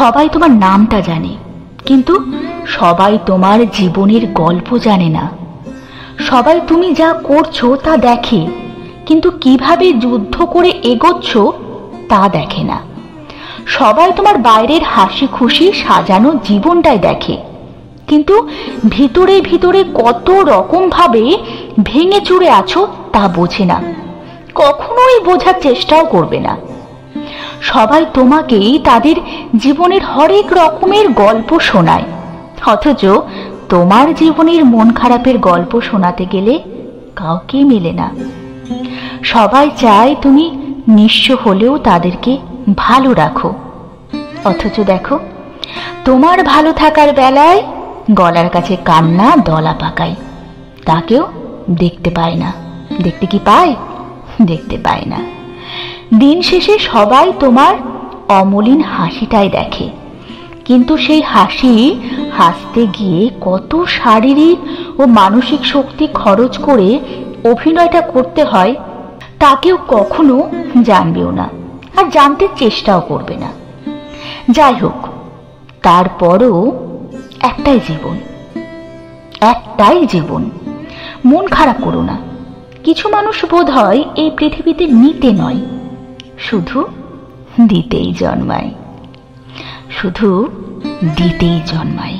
সবাই তোমার নামটা জানে, কিন্তু সবাই তোমার জীবনের গল্প জানে না। সবাই তুমি যা করছো তা দেখে, কিন্তু কিভাবে যুদ্ধ করে এগোচ্ছ তা দেখে না। সবাই তোমার বাইরের হাসি খুশি সাজানো জীবনটাই দেখে, কিন্তু ভিতরে ভিতরে কত রকম ভাবে ভেঙে চুরে আছো তা বোঝে না, কখনোই বোঝার চেষ্টাও করবে না। সবাই তোমাকেই তাদের জীবনের হরেক রকমের গল্প শোনায়, অথচ তোমার জীবনের মন খারাপের গল্প শোনাতে গেলে কাউকে মেলে না। সবাই চায় তুমি নিঃস্ব হলেও তাদেরকে ভালো রাখো, অথচ দেখো তোমার ভালো থাকার বেলায় গলার কাছে কান্না দলা পাকায়, তাকেও দেখতে পায় না। দেখতে কি পায়? দেখতে পায় না। দিন শেষে সবাই তোমার অমলিন হাসিটাই দেখে, কিন্তু সেই হাসি হাসতে গিয়ে কত শারীরিক ও মানসিক শক্তি খরচ করে অভিনয়টা করতে হয় তা কেউ কখনো জানবেও না, আর জানতে চেষ্টাও করবে না। যাই হোক, তারপরও একটাই জীবন, একটাই জীবন। মন খারাপ করো না। কিছু মানুষ বোধ হয় এই পৃথিবীতে নিতে নয়, শুধু দিতেই জন্মায়, শুধু দিতেই জন্মায়।